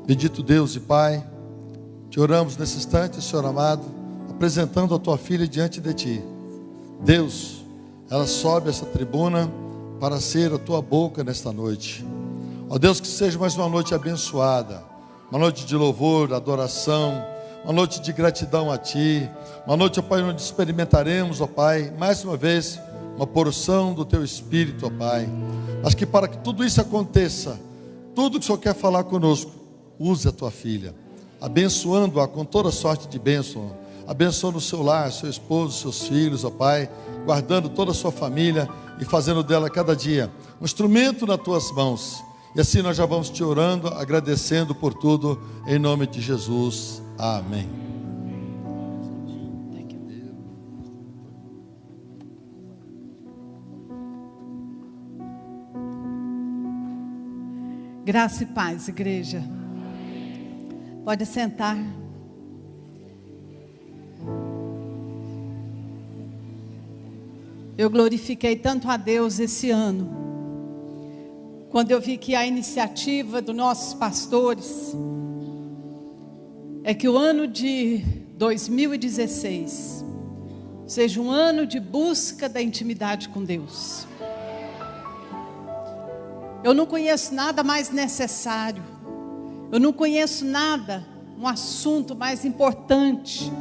Bendito Deus e Pai, te oramos nesse instante, Senhor amado, apresentando a tua filha diante de ti. Deus, ela sobe essa tribuna para ser a tua boca nesta noite. Ó Deus, que seja mais uma noite abençoada, uma noite de louvor, adoração, uma noite de gratidão a ti, uma noite, ó Pai, onde experimentaremos, ó Pai, mais uma vez, uma porção do teu Espírito, ó Pai. Mas que para que tudo isso aconteça, tudo que o Senhor quer falar conosco, use a tua filha, abençoando-a com toda sorte de bênção, abençoando o seu lar, seu esposo, seus filhos, ó Pai, guardando toda a sua família e fazendo dela cada dia um instrumento nas tuas mãos. E assim nós já vamos te orando, agradecendo por tudo, em nome de Jesus. Amém. Graça e paz, igreja. Pode sentar. Eu glorifiquei tanto a Deus esse ano, quando eu vi que a iniciativa dos nossos pastores é que o ano de 2016 seja um ano de busca da intimidade com Deus. Eu não conheço nada mais necessário, eu não conheço nada, um assunto mais importante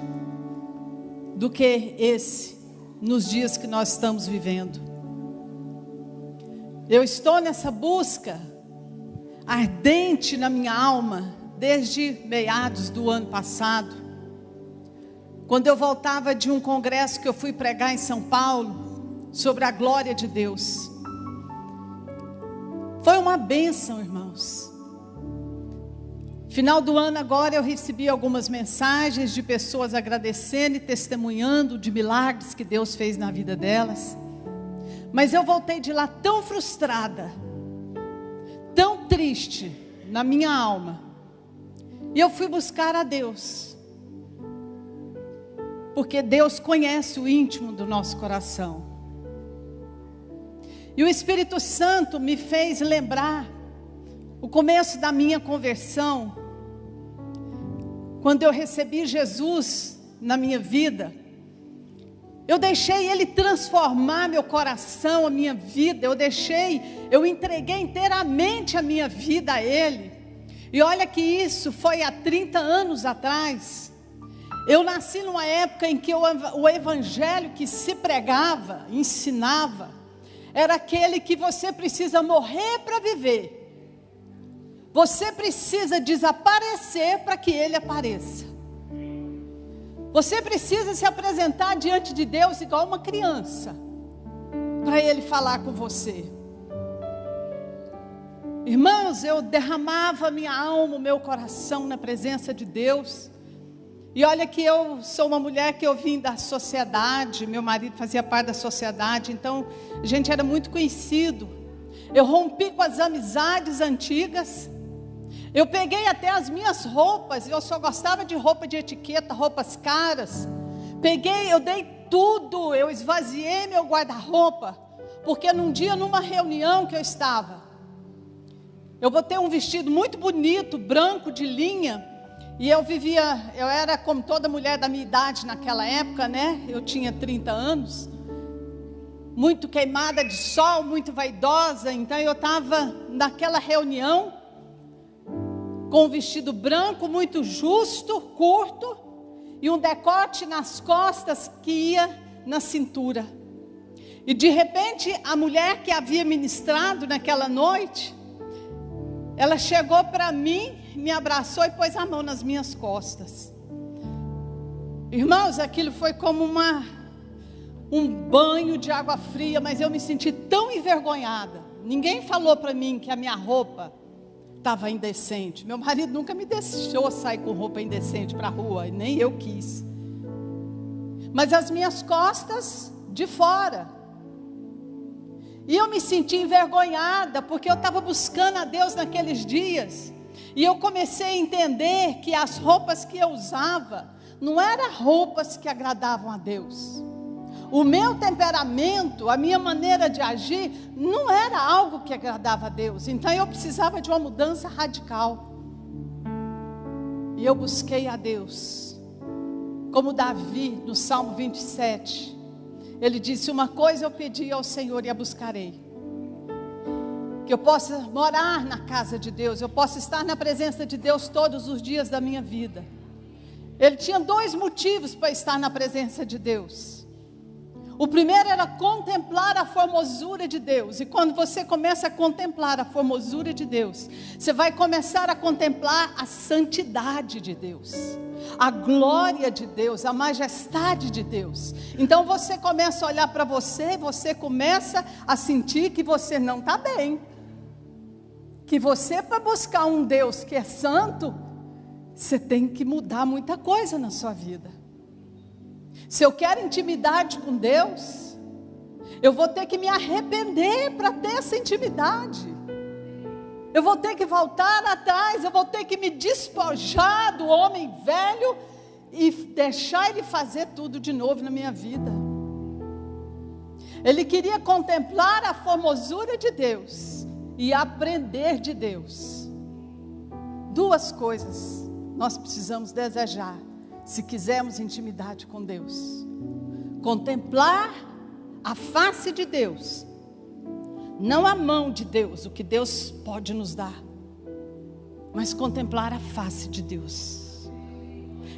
do que esse, nos dias que nós estamos vivendo. Eu estou nessa busca ardente na minha alma, desde meados do ano passado, quando eu voltava de um congresso que eu fui pregar em São Paulo, sobre a glória de Deus. Foi uma bênção, irmãos. Final do ano agora eu recebi algumas mensagens de pessoas agradecendo e testemunhando de milagres que Deus fez na vida delas. Mas eu voltei de lá tão frustrada, tão triste na minha alma. E eu fui buscar a Deus, porque Deus conhece o íntimo do nosso coração. E o Espírito Santo me fez lembrar o começo da minha conversão, quando eu recebi Jesus na minha vida. Eu deixei Ele transformar meu coração, a minha vida. Eu entreguei inteiramente a minha vida a Ele. E olha que isso foi há 30 anos atrás. Eu nasci numa época em que o evangelho que se pregava, ensinava, era aquele que você precisa morrer para viver. Você precisa desaparecer para que Ele apareça. Você precisa se apresentar diante de Deus igual uma criança, para Ele falar com você. Irmãos, eu derramava minha alma, o meu coração na presença de Deus. E olha que eu sou uma mulher que eu vim da sociedade, meu marido fazia parte da sociedade, então a gente era muito conhecido. Eu rompi com as amizades antigas. Eu peguei até as minhas roupas, eu só gostava de roupa de etiqueta, roupas caras. Eu dei tudo, eu esvaziei meu guarda-roupa, porque num dia, numa reunião que eu estava, eu botei um vestido muito bonito, branco, de linha, e eu era como toda mulher da minha idade naquela época, né? Eu tinha 30 anos, muito queimada de sol, muito vaidosa. Então eu estava naquela reunião, com um vestido branco, muito justo, curto, e um decote nas costas que ia na cintura. E de repente, a mulher que havia ministrado naquela noite, ela chegou para mim, me abraçou e pôs a mão nas minhas costas. Irmãos, aquilo foi como um banho de água fria, mas eu me senti tão envergonhada. Ninguém falou para mim que a minha roupa estava indecente. Meu marido nunca me deixou sair com roupa indecente para a rua, nem eu quis. Mas as minhas costas de fora. E eu me senti envergonhada, porque eu estava buscando a Deus naqueles dias. E eu comecei a entender que as roupas que eu usava não eram roupas que agradavam a Deus. O meu temperamento, a minha maneira de agir, não era algo que agradava a Deus. Então eu precisava de uma mudança radical. E eu busquei a Deus. Como Davi, no Salmo 27, ele disse: uma coisa eu pedi ao Senhor e a buscarei, que eu possa morar na casa de Deus, eu possa estar na presença de Deus todos os dias da minha vida. Ele tinha 2 motivos para estar na presença de Deus. O primeiro era contemplar a formosura de Deus. E quando você começa a contemplar a formosura de Deus, você vai começar a contemplar a santidade de Deus, a glória de Deus, a majestade de Deus. Então você começa a olhar para você, você começa a sentir que você não está bem, que você, para buscar um Deus que é santo, você tem que mudar muita coisa na sua vida. Se eu quero intimidade com Deus, eu vou ter que me arrepender para ter essa intimidade. Eu vou ter que voltar atrás, eu vou ter que me despojar do homem velho e deixar ele fazer tudo de novo na minha vida. Ele queria contemplar a formosura de Deus e aprender de Deus. 2 coisas nós precisamos desejar se quisermos intimidade com Deus: contemplar a face de Deus, não a mão de Deus, o que Deus pode nos dar, mas contemplar a face de Deus.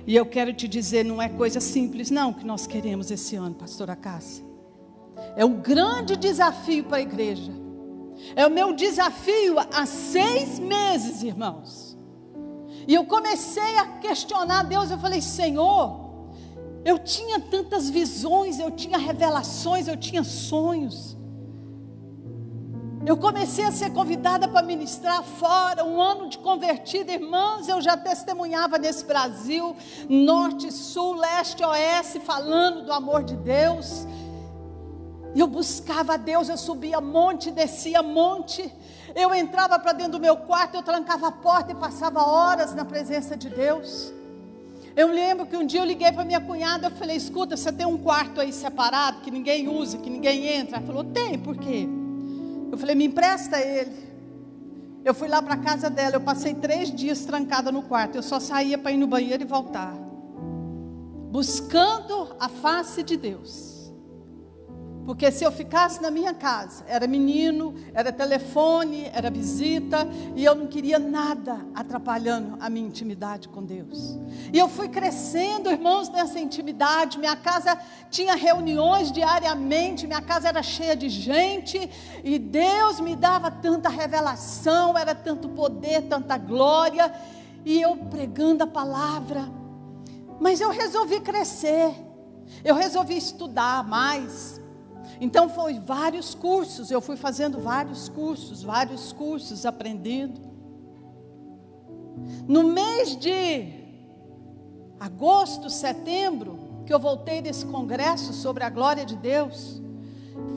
E eu quero te dizer, não é coisa simples não que nós queremos esse ano, pastora Cássia. É um grande desafio para a igreja. É o meu desafio há 6 meses, irmãos. E eu comecei a questionar Deus. Eu falei: Senhor, eu tinha tantas visões, eu tinha revelações, eu tinha sonhos. Eu comecei a ser convidada para ministrar fora, um ano de convertida, irmãs. Eu já testemunhava nesse Brasil, norte, sul, leste, oeste, falando do amor de Deus. E eu buscava a Deus, eu subia monte, descia monte. Eu entrava para dentro do meu quarto, eu trancava a porta e passava horas na presença de Deus. Eu lembro que um dia eu liguei para minha cunhada, eu falei: escuta, você tem um quarto aí separado, que ninguém usa, que ninguém entra? Ela falou: tem, por quê? Eu falei: me empresta ele. Eu fui lá para a casa dela, eu passei 3 dias trancada no quarto, eu só saía para ir no banheiro e voltar, buscando a face de Deus. Porque se eu ficasse na minha casa, era menino, era telefone, era visita, e eu não queria nada atrapalhando a minha intimidade com Deus. E eu fui crescendo, irmãos, nessa intimidade. Minha casa tinha reuniões diariamente, minha casa era cheia de gente, e Deus me dava tanta revelação, era tanto poder, tanta glória, e eu pregando a palavra. Mas eu resolvi crescer, eu resolvi estudar mais. Então foi vários cursos, eu fui fazendo vários cursos, aprendendo. No mês de agosto, setembro, que eu voltei desse congresso sobre a glória de Deus,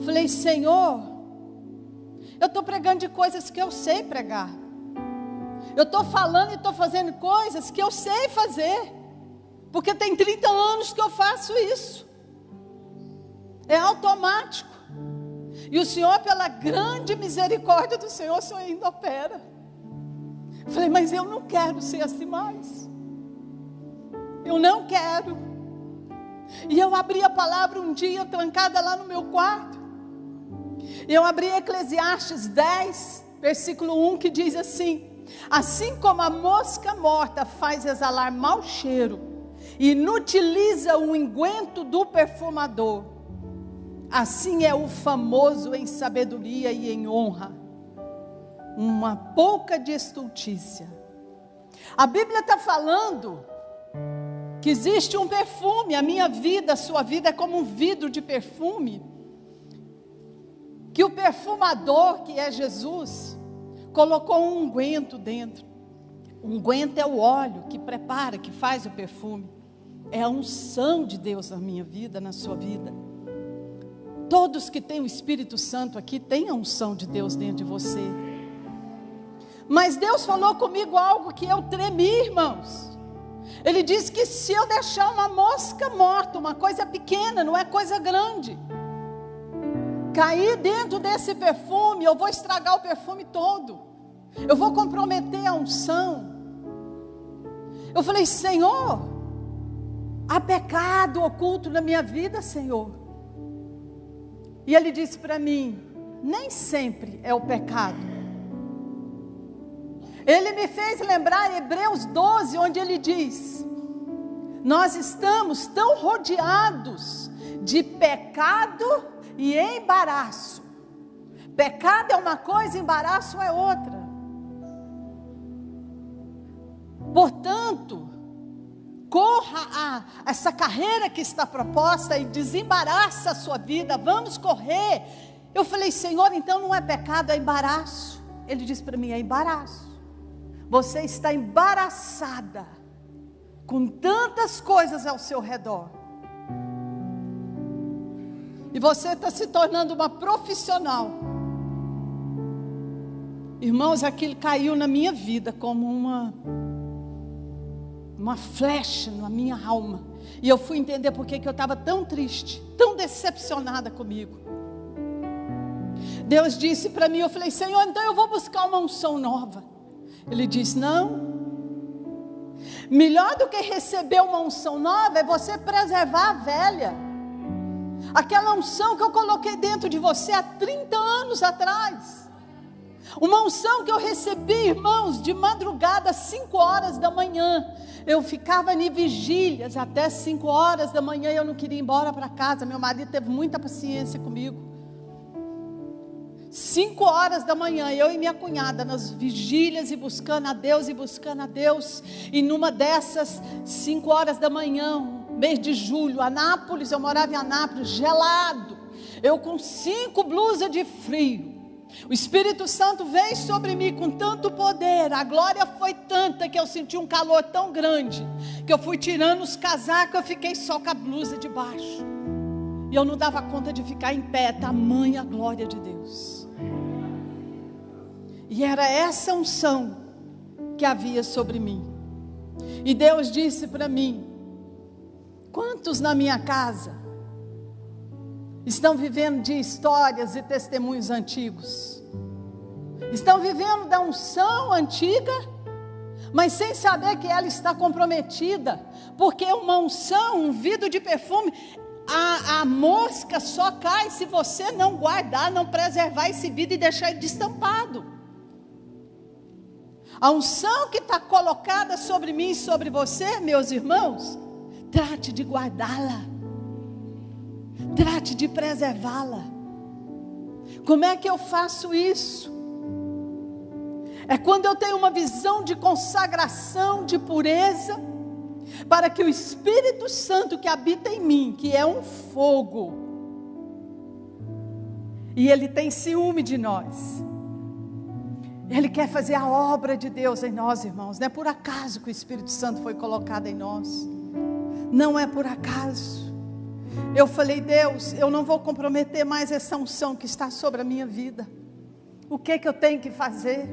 falei: Senhor, eu estou pregando de coisas que eu sei pregar. Eu estou falando e estou fazendo coisas que eu sei fazer, porque tem 30 anos que eu faço isso. É automático. E o Senhor, pela grande misericórdia do Senhor, o Senhor ainda opera. Eu falei: mas eu não quero ser assim mais. Eu não quero. E eu abri a palavra um dia, trancada lá no meu quarto. Eu abri Eclesiastes 10, versículo 1, que diz assim: assim como a mosca morta faz exalar mau cheiro, e inutiliza o unguento do perfumador, assim é o famoso em sabedoria e em honra, uma pouca de estultícia. A Bíblia está falando que existe um perfume. A minha vida, a sua vida é como um vidro de perfume, que o perfumador, que é Jesus, colocou um unguento dentro. O unguento é o óleo que prepara, que faz o perfume. É a unção de Deus na minha vida, na sua vida. Todos que têm o Espírito Santo aqui têm a unção de Deus dentro de você. Mas Deus falou comigo algo que eu tremi, irmãos. Ele disse que se eu deixar uma mosca morta, uma coisa pequena, não é coisa grande, cair dentro desse perfume, eu vou estragar o perfume todo. Eu vou comprometer a unção. Eu falei: Senhor, há pecado oculto na minha vida, Senhor. E Ele disse para mim: nem sempre é o pecado. Ele me fez lembrar Hebreus 12, onde ele diz: nós estamos tão rodeados de pecado e embaraço. Pecado é uma coisa, embaraço é outra. Portanto, corra essa carreira que está proposta e desembaraça a sua vida. Vamos correr. Eu falei: Senhor, então não é pecado, é embaraço. Ele disse para mim: é embaraço. Você está embaraçada com tantas coisas ao seu redor. E você está se tornando uma profissional. Irmãos, aquilo caiu na minha vida como uma flecha na minha alma. E eu fui entender por que eu estava tão triste, tão decepcionada comigo. Deus disse para mim, eu falei: Senhor, então eu vou buscar uma unção nova. Ele disse: não. Melhor do que receber uma unção nova é você preservar a velha. Aquela unção que eu coloquei dentro de você há 30 anos atrás. Uma unção que eu recebi, irmãos, de madrugada às 5 horas da manhã. Eu ficava em vigílias até 5 horas da manhã e eu não queria ir embora para casa. Meu marido teve muita paciência comigo. 5 horas da manhã, eu e minha cunhada nas vigílias e buscando a Deus e buscando a Deus. E numa dessas 5 horas da manhã, mês de julho, Anápolis, eu morava em Anápolis, gelado. Eu com 5 blusas de frio. O Espírito Santo veio sobre mim com tanto poder, a glória foi tanta que eu senti um calor tão grande, que eu fui tirando os casacos, eu fiquei só com a blusa de baixo. E eu não dava conta de ficar em pé, tamanha a glória de Deus. E era essa unção que havia sobre mim. E Deus disse para mim: quantos na minha casa estão vivendo de histórias e testemunhos antigos? Estão vivendo da unção antiga, mas sem saber que ela está comprometida. Porque uma unção, um vidro de perfume, a mosca só cai se você não guardar, não preservar esse vidro e deixar ele destampado. A unção que está colocada sobre mim e sobre você, meus irmãos, trate de guardá-la. Trate de preservá-la. Como é que eu faço isso? É quando eu tenho uma visão de consagração, de pureza, para que o Espírito Santo que habita em mim, que é um fogo, e ele tem ciúme de nós, ele quer fazer a obra de Deus em nós, irmãos. Não é por acaso que o Espírito Santo foi colocado em nós. Não é por acaso. Eu falei: Deus, eu não vou comprometer mais essa unção que está sobre a minha vida. O que eu tenho que fazer?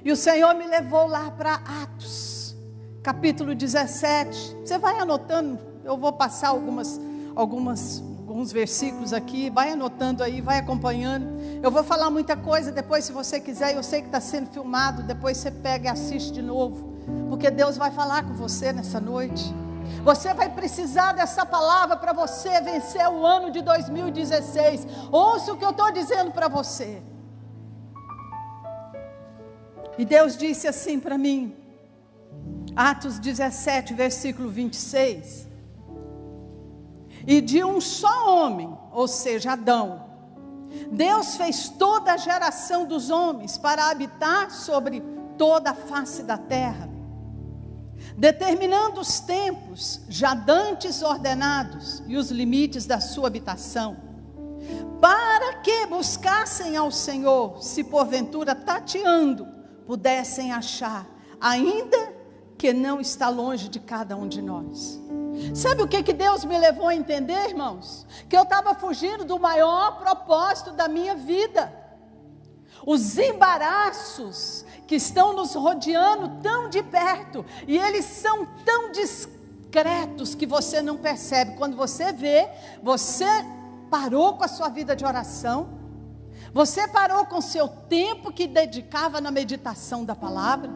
E o Senhor me levou lá para Atos, capítulo 17. Você vai anotando, eu vou passar alguns versículos aqui. Vai anotando aí, vai acompanhando. Eu vou falar muita coisa depois, se você quiser. Eu sei que está sendo filmado, depois você pega e assiste de novo. Porque Deus vai falar com você nessa noite. Você vai precisar dessa palavra para você vencer o ano de 2016. Ouça o que eu estou dizendo para você. E Deus disse assim para mim, Atos 17, versículo 26. E de um só homem, ou seja, Adão, Deus fez toda a geração dos homens para habitar sobre toda a face da terra, determinando os tempos já dantes ordenados e os limites da sua habitação, para que buscassem ao Senhor, se porventura tateando pudessem achar, ainda que não está longe de cada um de nós. Sabe o que Deus me levou a entender, irmãos? Que eu estava fugindo do maior propósito da minha vida. Os embaraços que estão nos rodeando tão de perto, e eles são tão discretos que você não percebe. Quando você vê, você parou com a sua vida de oração, você parou com o seu tempo que dedicava na meditação da palavra,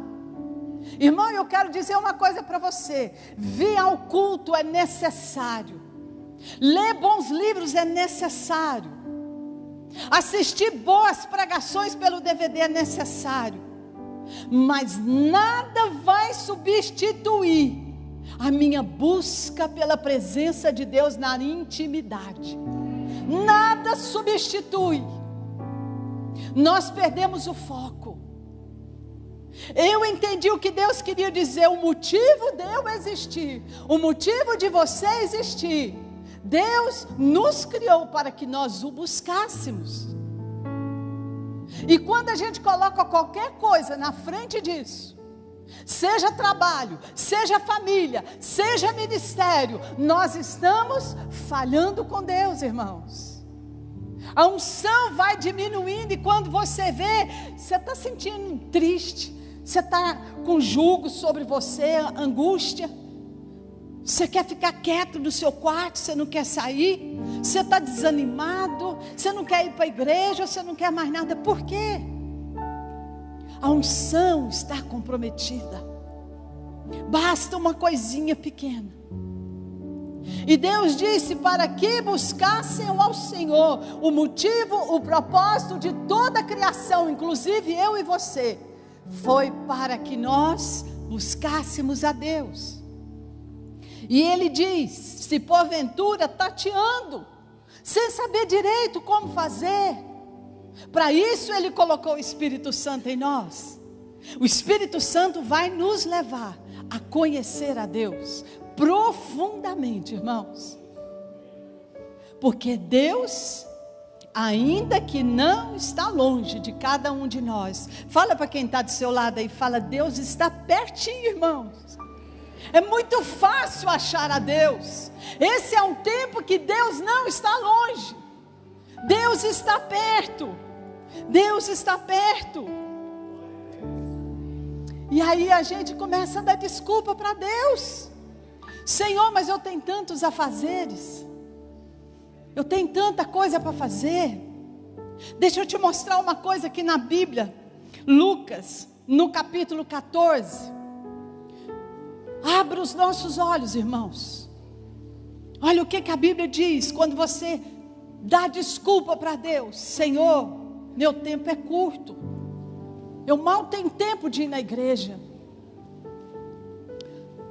Irmão, eu quero dizer uma coisa para você: vir ao culto é necessário, ler bons livros é necessário, assistir boas pregações pelo DVD é necessário, mas nada vai substituir a minha busca pela presença de Deus na intimidade. Nada substitui. Nós perdemos o foco. Eu entendi o que Deus queria dizer. O motivo de eu existir, o motivo de você existir, Deus nos criou para que nós o buscássemos. E quando a gente coloca qualquer coisa na frente disso, seja trabalho, seja família, seja ministério, nós estamos falhando com Deus, irmãos. A unção vai diminuindo, e quando você vê, você está sentindo triste, você está com jugo sobre você, angústia, você quer ficar quieto no seu quarto, você não quer sair, você está desanimado, você não quer ir para a igreja, você não quer mais nada. Por quê? A unção está comprometida. Basta uma coisinha pequena. E Deus disse para que buscassem ao Senhor. O motivo, o propósito de toda a criação, inclusive eu e você, foi para que nós buscássemos a Deus. E Ele diz: se porventura tateando, sem saber direito como fazer, para isso Ele colocou o Espírito Santo em nós. O Espírito Santo vai nos levar a conhecer a Deus profundamente, irmãos. Porque Deus, ainda que não está longe de cada um de nós, fala para quem está do seu lado aí, fala: Deus está pertinho, irmãos. É muito fácil achar a Deus. Esse é um tempo que Deus não está longe. Deus está perto. Deus está perto. E aí a gente começa a dar desculpa para Deus. Senhor, mas eu tenho tantos afazeres, eu tenho tanta coisa para fazer. Deixa eu te mostrar uma coisa aqui na Bíblia. Lucas, no capítulo 14. Abra os nossos olhos, irmãos. Olha o que a Bíblia diz quando você dá desculpa para Deus: Senhor, meu tempo é curto, eu mal tenho tempo de ir na igreja.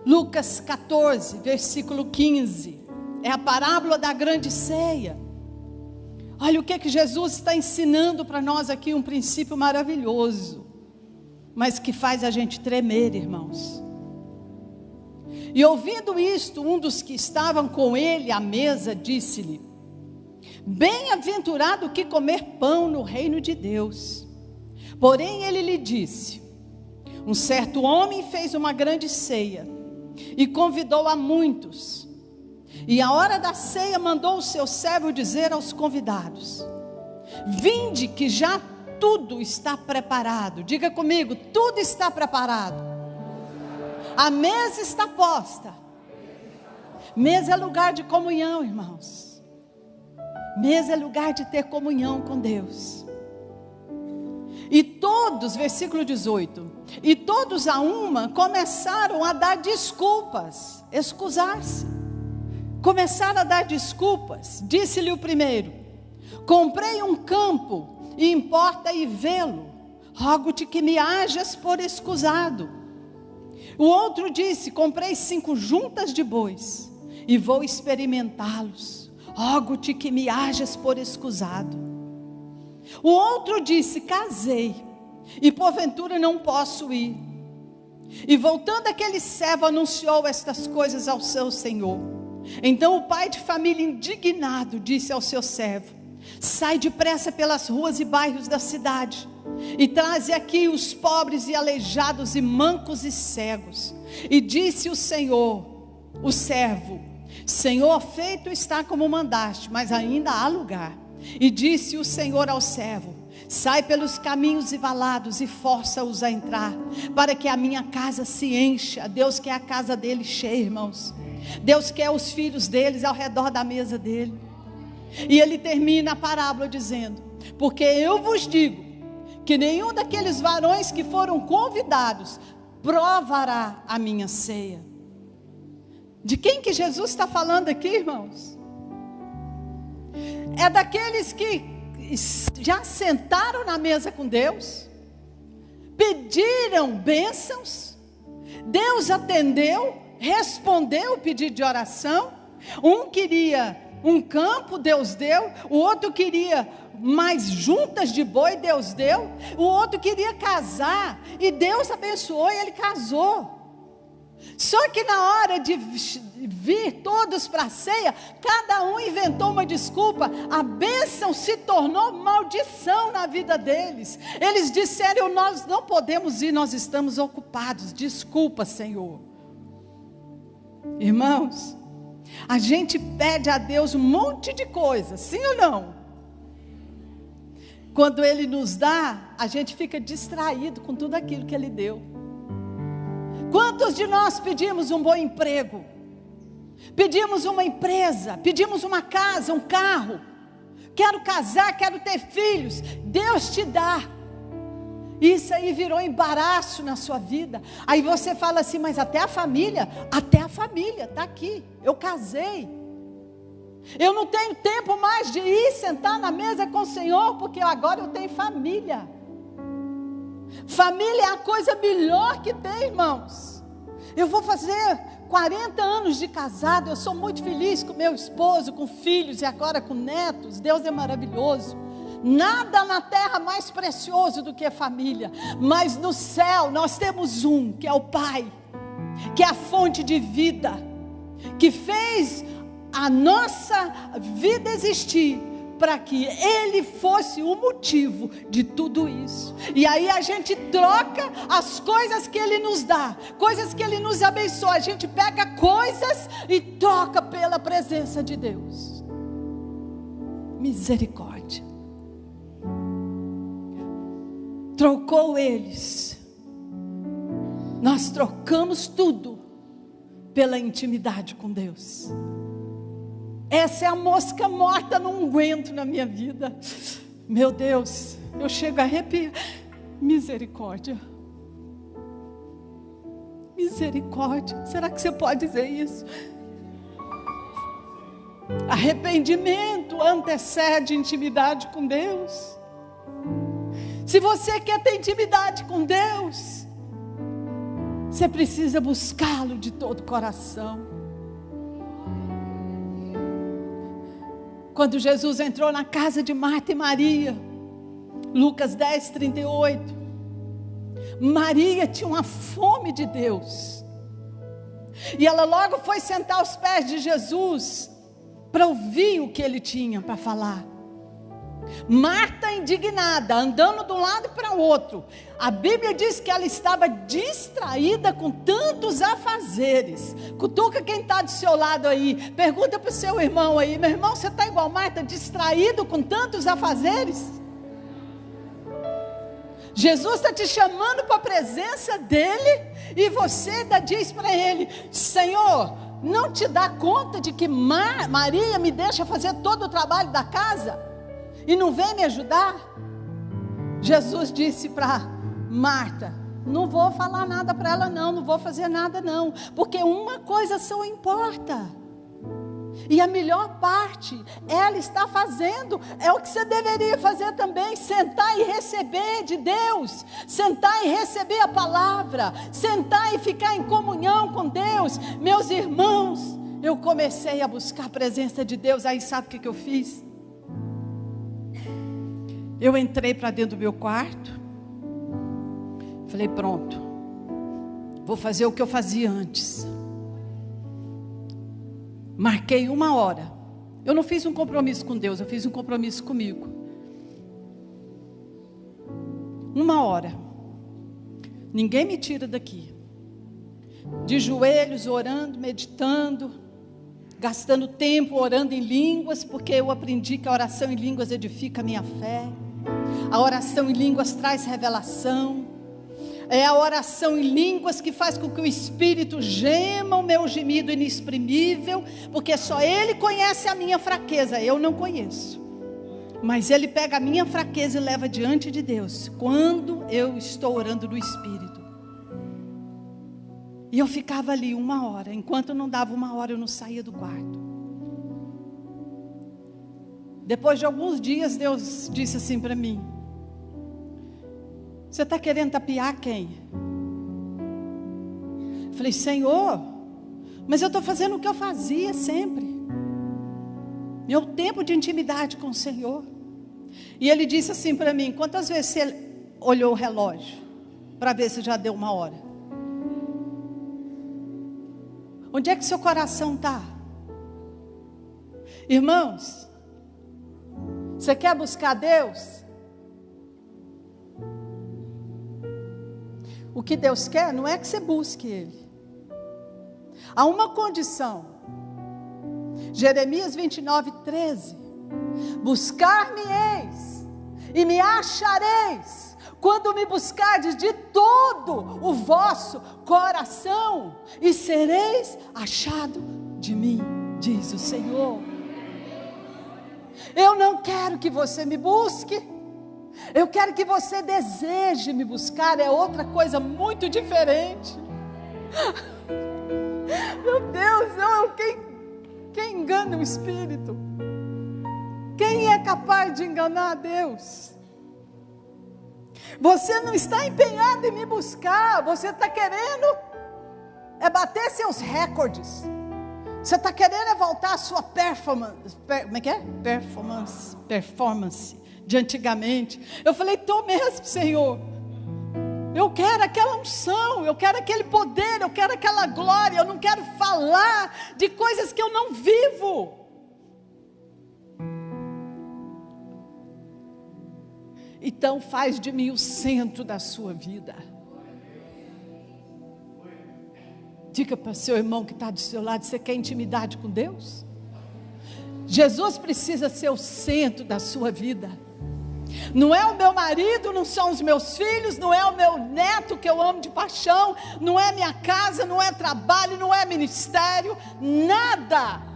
Lucas 14, versículo 15, é a parábola da grande ceia. Olha o que Jesus está ensinando para nós aqui, um princípio maravilhoso, mas que faz a gente tremer, irmãos. E ouvindo isto, um dos que estavam com ele à mesa disse-lhe: bem-aventurado que comer pão no reino de Deus. Porém ele lhe disse: um certo homem fez uma grande ceia e convidou a muitos. E à hora da ceia mandou o seu servo dizer aos convidados: vinde, que já tudo está preparado. Diga comigo: tudo está preparado. A mesa está posta. Mesa é lugar de comunhão, irmãos. Mesa é lugar de ter comunhão com Deus. E todos, versículo 18, e todos a uma começaram a dar desculpas, excusar-se. Começaram a dar desculpas. Disse-lhe o primeiro: comprei um campo e importa ir vê-lo. Rogo-te que me hajas por escusado. O outro disse: comprei 5 juntas de bois e vou experimentá-los. Rogo-te que me hajas por escusado. O outro disse: casei e porventura não posso ir. E voltando aquele servo anunciou estas coisas ao seu senhor. Então o pai de família, indignado, disse ao seu servo: sai depressa pelas ruas e bairros da cidade e traze aqui os pobres e aleijados e mancos e cegos. E disse o servo: Senhor, feito está como mandaste, mas ainda há lugar. E disse o Senhor ao servo: sai pelos caminhos e valados e força-os a entrar, para que a minha casa se encha. Deus quer a casa dele cheia, irmãos. Deus quer os filhos deles ao redor da mesa dele. E ele termina a parábola dizendo: porque eu vos digo que nenhum daqueles varões que foram convidados provará a minha ceia. De quem que Jesus está falando aqui, irmãos? É daqueles que já sentaram na mesa com Deus, pediram bênçãos, Deus atendeu, respondeu o pedido de oração. Um queria um campo, Deus deu. O outro queria mais juntas de boi, Deus deu. O outro queria casar, e Deus abençoou e ele casou. Só que na hora de vir todos para a ceia, cada um inventou uma desculpa. A bênção se tornou maldição na vida deles. Eles disseram: nós não podemos ir, nós estamos ocupados. Desculpa, Senhor. Irmãos, a gente pede a Deus um monte de coisa, sim ou não? Quando Ele nos dá, a gente fica distraído com tudo aquilo que Ele deu. Quantos de nós pedimos um bom emprego? Pedimos uma empresa, pedimos uma casa, um carro. Quero casar, quero ter filhos. Deus te dá. Isso aí virou embaraço na sua vida. Aí você fala assim: mas até a família está aqui. Eu casei. Eu não tenho tempo mais de ir sentar na mesa com o Senhor, porque agora eu tenho família. Família é a coisa melhor que tem, irmãos. Eu vou fazer 40 anos de casado. Eu sou muito feliz com meu esposo, com filhos e agora com netos. Deus é maravilhoso. Nada na terra mais precioso do que a família. Mas no céu nós temos um, que é o Pai, que é a fonte de vida, que fez a nossa vida existir, para que Ele fosse o motivo de tudo isso. E aí a gente troca as coisas que Ele nos dá, coisas que Ele nos abençoa. A gente pega coisas e troca pela presença de Deus. Misericórdia. Trocou eles. Nós trocamos tudo pela intimidade com Deus. Essa é a mosca morta no unguento na minha vida. Meu Deus, eu chego a arrepiar. Misericórdia. Misericórdia. Será que você pode dizer isso? Arrependimento antecede intimidade com Deus. Se você quer ter intimidade com Deus, você precisa buscá-lo de todo o coração. Quando Jesus entrou na casa de Marta e Maria, Lucas 10, 38, Maria tinha uma fome de Deus, e ela logo foi sentar aos pés de Jesus, para ouvir o que ele tinha para falar. Marta indignada, andando de um lado para o outro. A Bíblia diz que ela estava distraída com tantos afazeres. Cutuca quem está do seu lado aí, pergunta para o seu irmão aí: meu irmão, você está igual Marta, distraído com tantos afazeres? Jesus está te chamando para a presença dele, e você ainda diz para ele: Senhor, não te dá conta de que Maria me deixa fazer todo o trabalho da casa e não vem me ajudar? Jesus disse para Marta: não vou falar nada para ela não vou fazer nada não, porque uma coisa só importa, e a melhor parte ela está fazendo. É o que você deveria fazer também: sentar e receber de Deus, sentar e receber a palavra, sentar e ficar em comunhão com Deus. Meus irmãos, eu comecei a buscar a presença de Deus. Aí sabe o que eu fiz? Eu entrei para dentro do meu quarto, falei: pronto, vou fazer o que eu fazia antes. Marquei 1 hora. Eu não fiz um compromisso com Deus, eu fiz um compromisso comigo. 1 hora. Ninguém me tira daqui. De joelhos, orando, meditando, gastando tempo orando em línguas, porque eu aprendi que a oração em línguas edifica a minha fé. A oração em línguas traz revelação. É a oração em línguas que faz com que o Espírito gema o meu gemido inexprimível, porque só Ele conhece a minha fraqueza, eu não conheço. Mas Ele pega a minha fraqueza e leva diante de Deus, quando eu estou orando no Espírito. E eu ficava ali 1 hora. Enquanto não dava 1 hora, eu não saía do quarto. Depois de alguns dias, Deus disse assim para mim: você está querendo tapear quem? Eu falei: Senhor, mas eu estou fazendo o que eu fazia sempre. Meu tempo de intimidade com o Senhor. E Ele disse assim para mim: quantas vezes você olhou o relógio para ver se já deu 1 hora? Onde é que seu coração está? Irmãos, você quer buscar Deus? O que Deus quer não é que você busque Ele. Há uma condição. Jeremias 29:13. Buscar-me-eis e me achareis, quando me buscardes de todo o vosso coração, e sereis achado de mim, diz o Senhor. Eu não quero que você me busque, eu quero que você deseje me buscar. É outra coisa muito diferente. Meu Deus, quem engana o Espírito? Quem é capaz de enganar a Deus? Você não está empenhado em me buscar, você está querendo bater seus recordes. Você está querendo voltar a sua performance, como é que é? Performance de antigamente. Eu falei: estou mesmo, Senhor. Eu quero aquela unção, eu quero aquele poder, eu quero aquela glória. Eu não quero falar de coisas que eu não vivo. Então faz de mim o centro da sua vida. Diga para o seu irmão que está do seu lado: você quer intimidade com Deus? Jesus precisa ser o centro da sua vida. Não é o meu marido, não são os meus filhos, não é o meu neto que eu amo de paixão, não é minha casa, não é trabalho, não é ministério, nada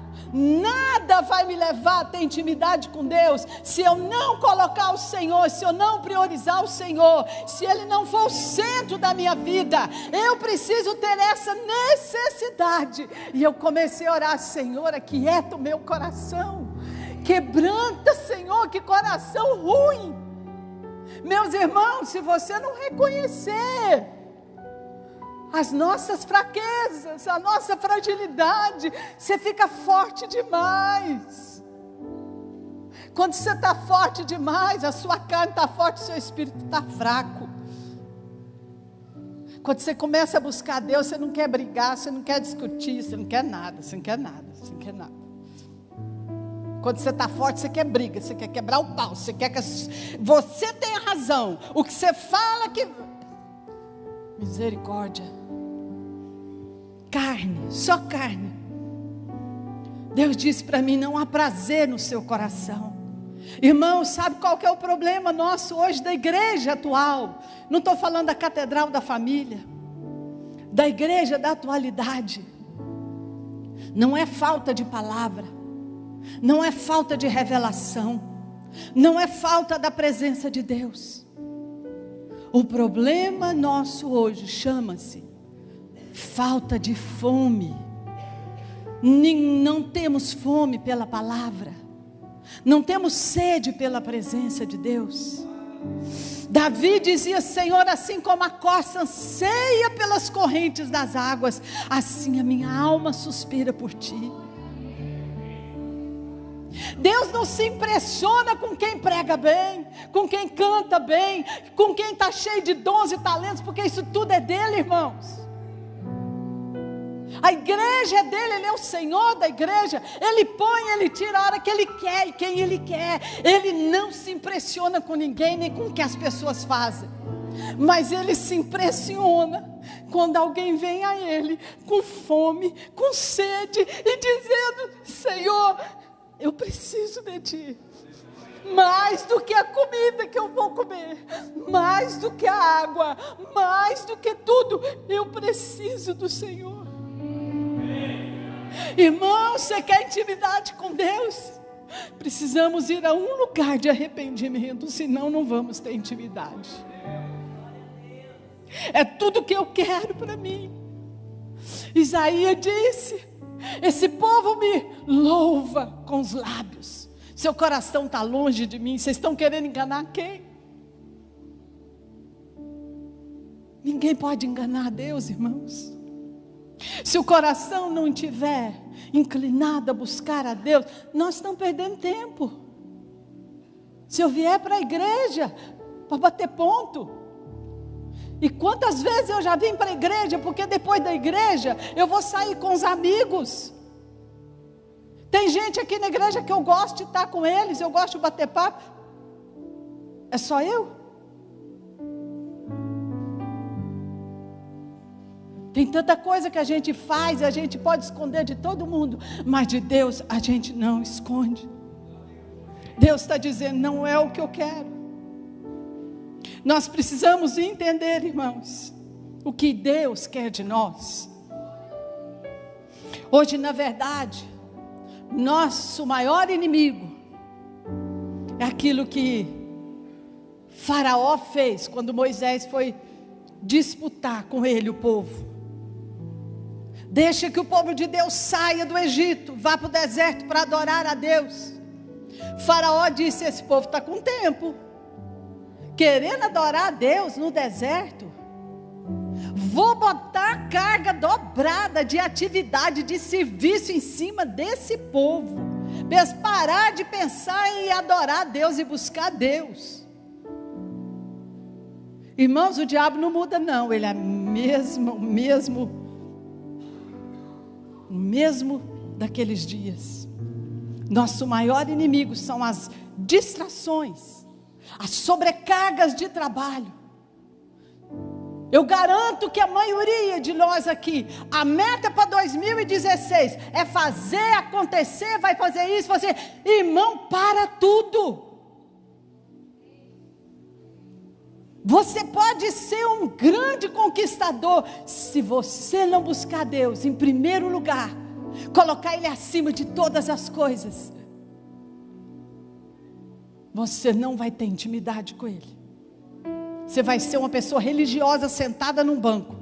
vai me levar a ter intimidade com Deus, se eu não colocar o Senhor, se eu não priorizar o Senhor, se Ele não for o centro da minha vida. Eu preciso ter essa necessidade. E eu comecei a orar: Senhor, aquieta o meu coração, quebranta, Senhor, que coração ruim. Meus irmãos, se você não reconhecer as nossas fraquezas, a nossa fragilidade, você fica forte demais. Quando você está forte demais, a sua carne está forte, o seu espírito está fraco. Quando você começa a buscar Deus, você não quer brigar, você não quer discutir, você não quer nada, você não quer nada, você não quer nada. Quando você está forte, você quer briga, você quer quebrar o pau, você quer que você tenha razão. O que você fala que... Misericórdia. Carne, só carne. Deus disse para mim: não há prazer no seu coração. Irmão, sabe qual que é o problema nosso hoje da igreja atual? Não estou falando da catedral da família, da igreja da atualidade. Não é falta de palavra, não é falta de revelação, não é falta da presença de Deus. O problema nosso hoje chama-se falta de fome. Não temos fome pela palavra, não temos sede pela presença de Deus. Davi dizia: Senhor, assim como a corça anseia pelas correntes das águas, assim a minha alma suspira por ti. Deus não se impressiona com quem prega bem, com quem canta bem, com quem está cheio de dons e talentos, porque isso tudo é dele, irmãos. A igreja é dele, ele é o Senhor da igreja. Ele põe, ele tira a hora que ele quer e quem ele quer. Ele não se impressiona com ninguém, nem com o que as pessoas fazem, mas ele se impressiona quando alguém vem a ele com fome, com sede e dizendo: Senhor, eu preciso de ti, mais do que a comida que eu vou comer, mais do que a água, mais do que tudo, eu preciso do Senhor. Irmão, você quer intimidade com Deus? Precisamos ir a um lugar de arrependimento, senão não vamos ter intimidade. É tudo que eu quero para mim. Isaías disse: esse povo me louva com os lábios, seu coração está longe de mim. Vocês estão querendo enganar quem? Ninguém pode enganar Deus, irmãos. Se o coração não estiver inclinado a buscar a Deus, nós estamos perdendo tempo. Se eu vier para a igreja para bater ponto, e quantas vezes eu já vim para a igreja, porque depois da igreja eu vou sair com os amigos. Tem gente aqui na igreja que eu gosto de estar com eles, eu gosto de bater papo. É só eu? Tem tanta coisa que a gente faz, a gente pode esconder de todo mundo, mas de Deus a gente não esconde. Deus está dizendo: não é o que eu quero. Nós precisamos entender, irmãos, o que Deus quer de nós. Hoje, na verdade, nosso maior inimigo é aquilo que Faraó fez quando Moisés foi disputar com ele o povo. Deixa que o povo de Deus saia do Egito, vá para o deserto para adorar a Deus. Faraó disse: esse povo está com tempo, querendo adorar a Deus no deserto. Vou botar carga dobrada de atividade, de serviço em cima desse povo, para eles parar de pensar em adorar a Deus e buscar a Deus. Irmãos, o diabo não muda não, ele é o mesmo daqueles dias. Nosso maior inimigo são as distrações, as sobrecargas de trabalho. Eu garanto que a maioria de nós aqui, a meta para 2016 é fazer acontecer, vai fazer isso, fazer. Irmão, para tudo. Você pode ser um grande conquistador, se você não buscar Deus em primeiro lugar, colocar Ele acima de todas as coisas, você não vai ter intimidade com Ele. Você vai ser uma pessoa religiosa sentada num banco,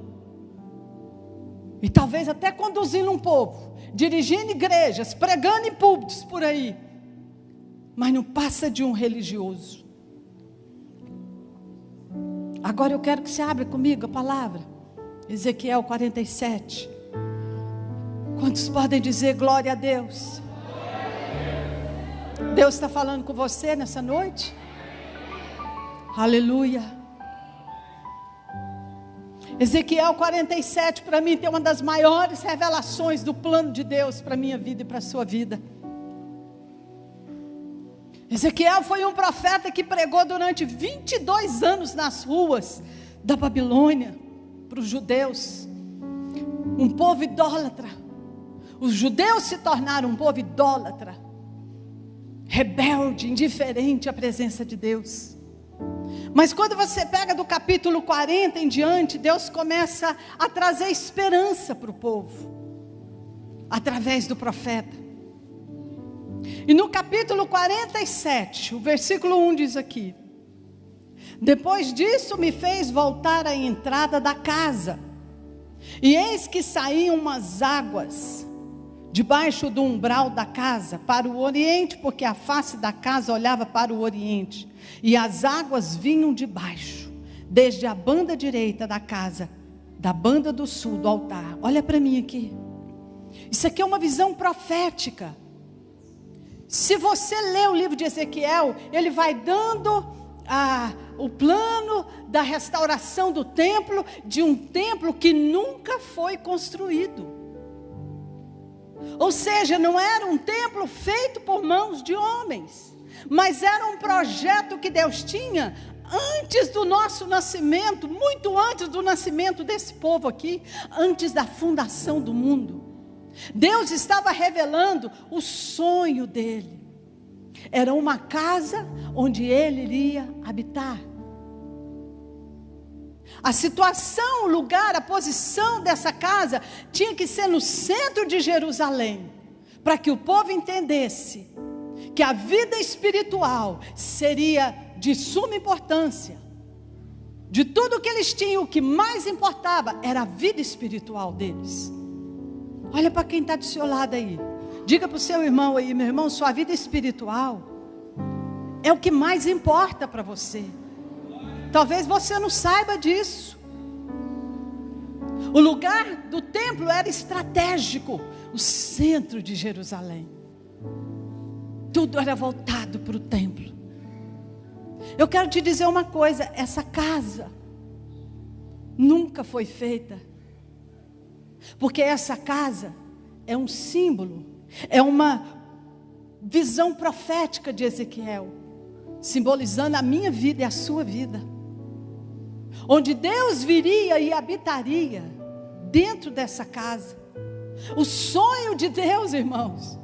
e talvez até conduzindo um povo, dirigindo igrejas, pregando em púlpitos por aí, mas não passa de um religioso. Agora eu quero que você abra comigo a palavra, Ezequiel 47. Quantos podem dizer glória a Deus? Deus está falando com você nessa noite? Aleluia. Ezequiel 47 para mim tem uma das maiores revelações do plano de Deus para a minha vida e para a sua vida. Ezequiel foi um profeta que pregou durante 22 anos nas ruas da Babilônia para os judeus, um povo idólatra. Os judeus se tornaram um povo idólatra, rebelde, indiferente à presença de Deus. Mas quando você pega do capítulo 40 em diante, Deus começa a trazer esperança para o povo, através do profeta. E no capítulo 47, o versículo 1 diz aqui: depois disso me fez voltar à entrada da casa, e eis que saíam umas águas debaixo do umbral da casa para o oriente, porque a face da casa olhava para o oriente, e as águas vinham de baixo, desde a banda direita da casa, da banda do sul do altar. Olha para mim aqui, isso aqui é uma visão profética. Se você ler o livro de Ezequiel, ele vai dando o plano da restauração do templo, de um templo que nunca foi construído. Ou seja, não era um templo feito por mãos de homens, mas era um projeto que Deus tinha antes do nosso nascimento, muito antes do nascimento desse povo aqui, antes da fundação do mundo. Deus estava revelando o sonho dele. Era uma casa onde ele iria habitar. A situação, o lugar, a posição dessa casa tinha que ser no centro de Jerusalém, para que o povo entendesse que a vida espiritual seria de suma importância. De tudo que eles tinham, o que mais importava era a vida espiritual deles. Olha para quem está do seu lado aí. Diga para o seu irmão aí: meu irmão, sua vida espiritual é o que mais importa para você. Talvez você não saiba disso. O lugar do templo era estratégico, o centro de Jerusalém. Tudo era voltado para o templo. Eu quero te dizer uma coisa: essa casa nunca foi feita, porque essa casa é um símbolo, é uma visão profética de Ezequiel, simbolizando a minha vida e a sua vida, onde Deus viria e habitaria dentro dessa casa. O sonho de Deus, irmãos,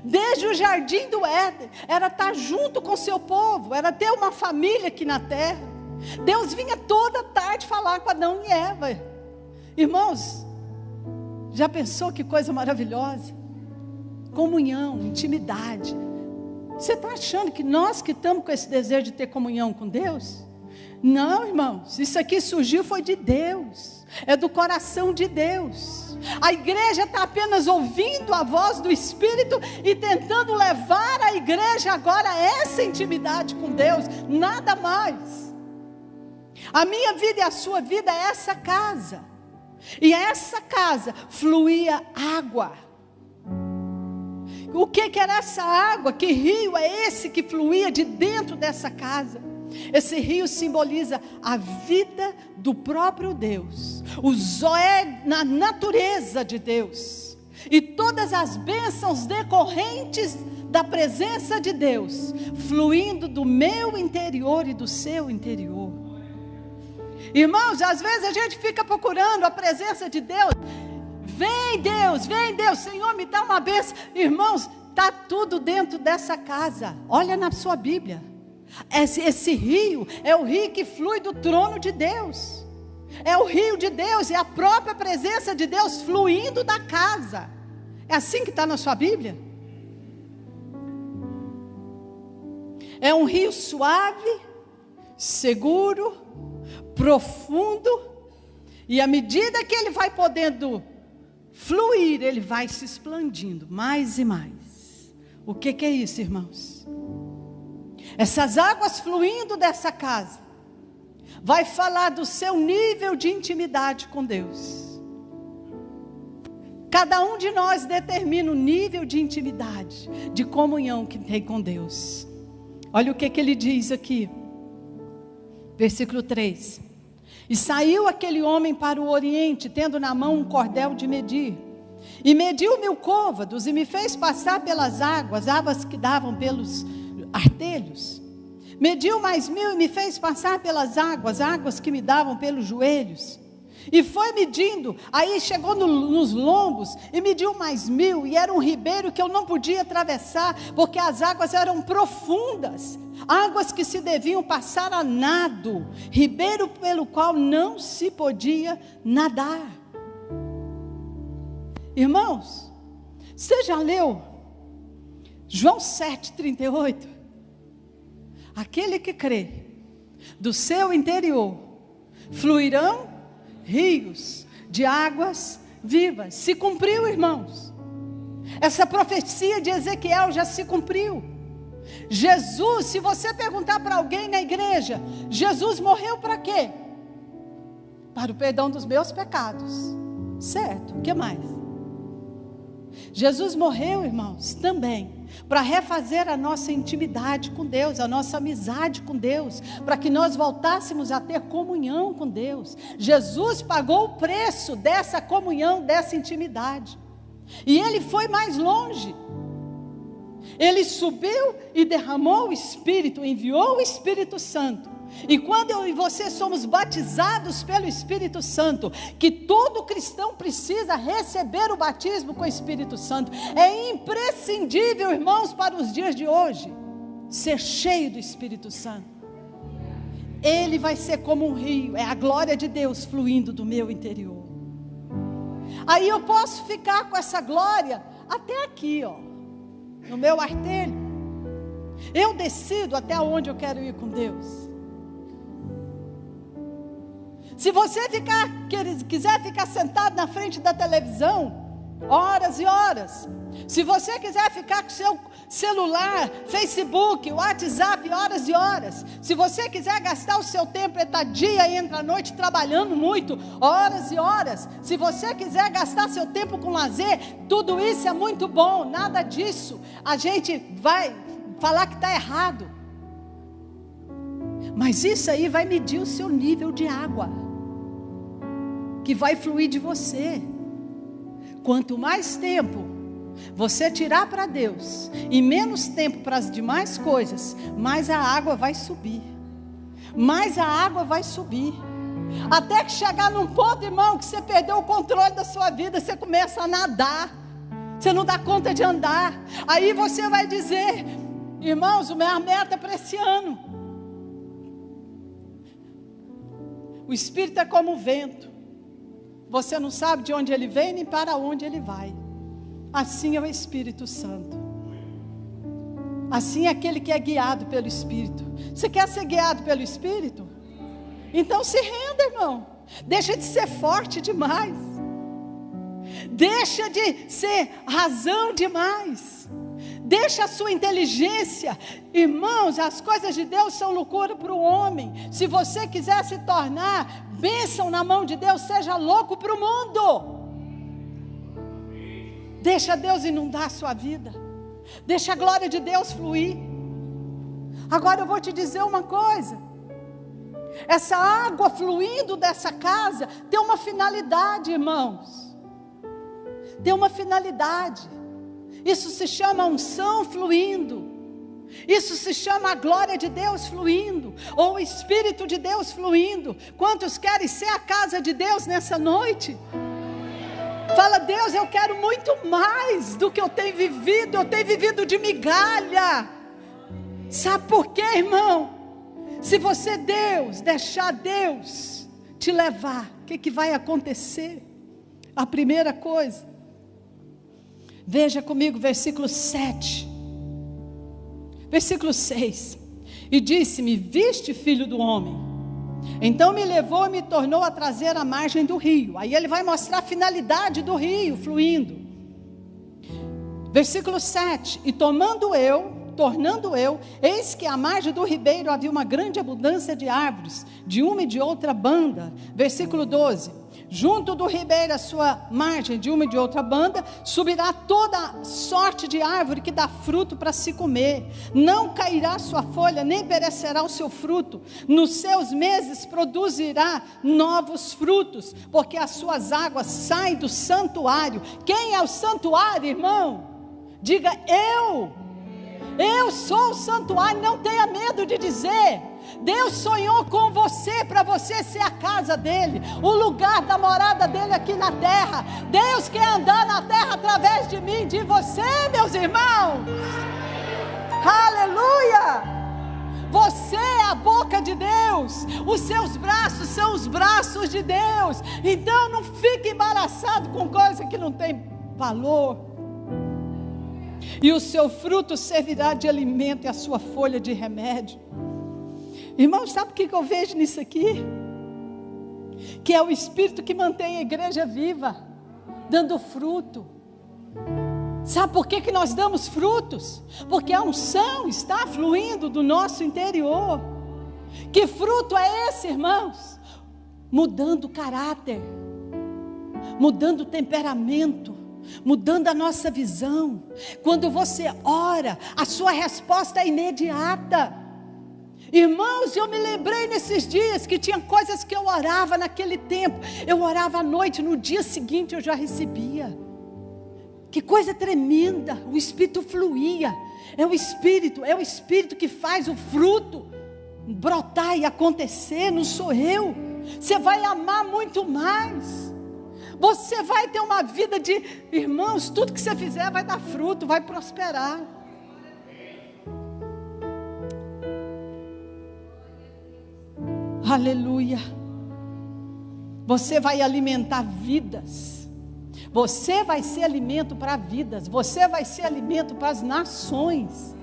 desde o jardim do Éden, era estar junto com o seu povo, era ter uma família aqui na terra. Deus vinha toda tarde falar com Adão e Eva. Irmãos, já pensou que coisa maravilhosa? Comunhão, intimidade. Você está achando que nós que estamos com esse desejo de ter comunhão com Deus? Não, irmãos, isso aqui surgiu foi de Deus, é do coração de Deus. A igreja está apenas ouvindo a voz do Espírito e tentando levar a igreja agora a essa intimidade com Deus, nada mais. A minha vida e a sua vida é essa casa, e essa casa fluía água. O que era essa água? Que rio é esse que fluía de dentro dessa casa? Esse rio simboliza a vida do próprio Deus, o Zoé na natureza de Deus, e todas as bênçãos decorrentes da presença de Deus, fluindo do meu interior e do seu interior. Irmãos, às vezes a gente fica procurando a presença de Deus. Vem Deus, Senhor, me dá uma bênção. Irmãos, está tudo dentro dessa casa. Olha na sua Bíblia. Esse rio é o rio que flui do trono de Deus. É o rio de Deus, é a própria presença de Deus fluindo da casa. É assim que está na sua Bíblia? É um rio suave, seguro, profundo, e à medida que ele vai podendo fluir, ele vai se expandindo mais e mais. O que é isso, irmãos? Essas águas fluindo dessa casa vai falar do seu nível de intimidade com Deus. Cada um de nós determina o nível de intimidade, de comunhão que tem com Deus. Olha o que ele diz aqui, versículo 3. E saiu aquele homem para o oriente, tendo na mão um cordel de medir, e mediu 1000 côvados, e me fez passar pelas águas que davam pelos artelhos. Mediu mais 1000 e me fez passar pelas águas que me davam pelos joelhos. E foi medindo, aí chegou nos lombos, e mediu mais 1000, e era um ribeiro que eu não podia atravessar, porque as águas eram profundas, águas que se deviam passar a nado, ribeiro pelo qual não se podia nadar. Irmãos, você já leu João 7,38? Aquele que crê, do seu interior fluirão rios de águas vivas. Se cumpriu, irmãos. Essa profecia de Ezequiel já se cumpriu. Jesus, se você perguntar para alguém na igreja, Jesus morreu para quê? Para o perdão dos meus pecados. Certo, o que mais? Jesus morreu, irmãos, também para refazer a nossa intimidade com Deus, a nossa amizade com Deus, para que nós voltássemos a ter comunhão com Deus. Jesus pagou o preço dessa comunhão, dessa intimidade, e Ele foi mais longe. Ele subiu e derramou o Espírito, enviou o Espírito Santo. E quando eu e você somos batizados pelo Espírito Santo, que todo cristão precisa receber o batismo com o Espírito Santo, é imprescindível, irmãos, para os dias de hoje, ser cheio do Espírito Santo. Ele vai ser como um rio, é a glória de Deus fluindo do meu interior. Aí eu posso ficar com essa glória até aqui, ó, no meu artelho. Eu decido até onde eu quero ir com Deus. Se você quiser ficar sentado na frente da televisão, horas e horas. Se você quiser ficar com seu celular, Facebook, WhatsApp, horas e horas. Se você quiser gastar o seu tempo, entra dia e entra noite trabalhando muito, horas e horas. Se você quiser gastar seu tempo com lazer, tudo isso é muito bom, nada disso a gente vai falar que está errado. Mas isso aí vai medir o seu nível de água, que vai fluir de você. Quanto mais tempo você tirar para Deus e menos tempo para as demais coisas, mais a água vai subir. Mais a água vai subir. Até que chegar num ponto, irmão, que você perdeu o controle da sua vida, você começa a nadar, você não dá conta de andar. Aí você vai dizer: irmãos, a minha meta é para esse ano. O Espírito é como o vento. Você não sabe de onde ele vem nem para onde ele vai. Assim é o Espírito Santo. Assim é aquele que é guiado pelo Espírito. Você quer ser guiado pelo Espírito? Então se renda, irmão. Deixa de ser forte demais. Deixa de ser razão demais. Deixa a sua inteligência. Irmãos, as coisas de Deus são loucura para o homem. Se você quiser se tornar bênção na mão de Deus, seja louco para o mundo. Deixa Deus inundar a sua vida. Deixa a glória de Deus fluir. Agora eu vou te dizer uma coisa. Essa água fluindo dessa casa tem uma finalidade, irmãos. Tem uma finalidade. Isso se chama unção fluindo. Isso se chama a glória de Deus fluindo, ou o Espírito de Deus fluindo. Quantos querem ser a casa de Deus nessa noite? Fala: Deus, eu quero muito mais do que eu tenho vivido. Eu tenho vivido de migalha. Sabe por quê, irmão? Se você, deixar Deus te levar, o que vai acontecer? A primeira coisa, veja comigo versículo 7. Versículo 6. E disse-me: viste, filho do homem? Então me levou e me tornou a trazer à margem do rio. Aí ele vai mostrar a finalidade do rio fluindo. Versículo 7. E tornando eu, eis que à margem do ribeiro havia uma grande abundância de árvores, de uma e de outra banda. Versículo 12. Junto do ribeiro, a sua margem, de uma e de outra banda, subirá toda sorte de árvore que dá fruto para se comer. Não cairá sua folha, nem perecerá o seu fruto. Nos seus meses produzirá novos frutos, porque as suas águas saem do santuário. Quem é o santuário, irmão? Diga: eu sou o santuário. Não tenha medo de dizer. Deus sonhou com você, para você ser a casa dele, o lugar da morada dele aqui na terra. Deus quer andar na terra através de mim, de você, meus irmãos. Aleluia! Você é a boca de Deus, os seus braços são os braços de Deus. Então não fique embaraçado com coisa que não tem valor. E o seu fruto servirá de alimento e a sua folha de remédio. Irmãos, sabe o que eu vejo nisso aqui? Que é o Espírito que mantém a igreja viva, dando fruto. Sabe por que nós damos frutos? Porque a unção está fluindo do nosso interior. Que fruto é esse, irmãos? Mudando o caráter, mudando o temperamento, mudando a nossa visão. Quando você ora, a sua resposta é imediata. Irmãos, eu me lembrei nesses dias que tinha coisas que eu orava naquele tempo. Eu orava à noite, no dia seguinte eu já recebia. Que coisa tremenda, o Espírito fluía. É o Espírito que faz o fruto brotar e acontecer, não sou eu. Você vai amar muito mais. Você vai ter uma vida de, irmãos, tudo que você fizer vai dar fruto, vai prosperar. Aleluia. Você vai alimentar vidas. Você vai ser alimento para vidas. Você vai ser alimento para as nações.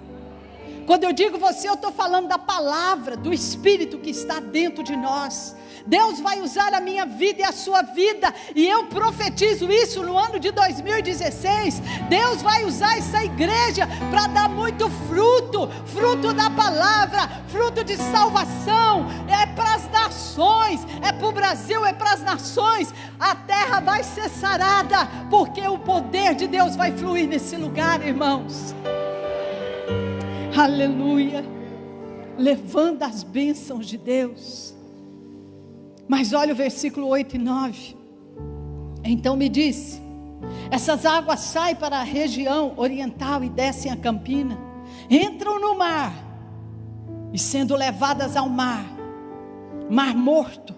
Quando eu digo você, eu estou falando da palavra, do Espírito que está dentro de nós. Deus vai usar a minha vida e a sua vida, e eu profetizo isso no ano de 2016. Deus vai usar essa igreja para dar muito fruto, fruto da palavra, fruto de salvação. É para as nações, é para o Brasil, é para as nações. A terra vai ser sarada, porque o poder de Deus vai fluir nesse lugar, irmãos. Aleluia, levando as bênçãos de Deus. Mas olha o versículo 8 e 9. Então me disse: essas águas saem para a região oriental e descem a campina, entram no mar, e sendo levadas ao mar morto,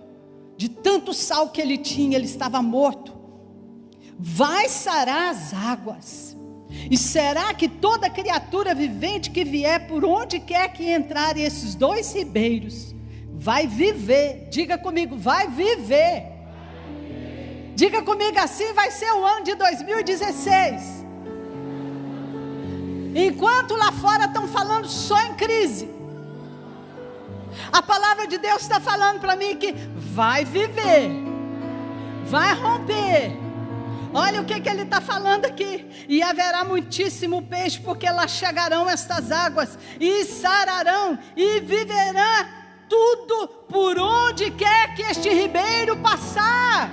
de tanto sal que ele tinha, ele estava morto, vai sarar as águas. E será que toda criatura vivente que vier por onde quer que entrarem esses dois ribeiros vai viver? Diga comigo, vai viver. Diga comigo, assim vai ser o ano de 2016. Enquanto lá fora estão falando só em crise, a palavra de Deus está falando para mim que vai viver, vai romper. Olha o que ele está falando aqui: e haverá muitíssimo peixe, porque lá chegarão estas águas, e sararão, e viverá tudo por onde quer que este ribeiro passar.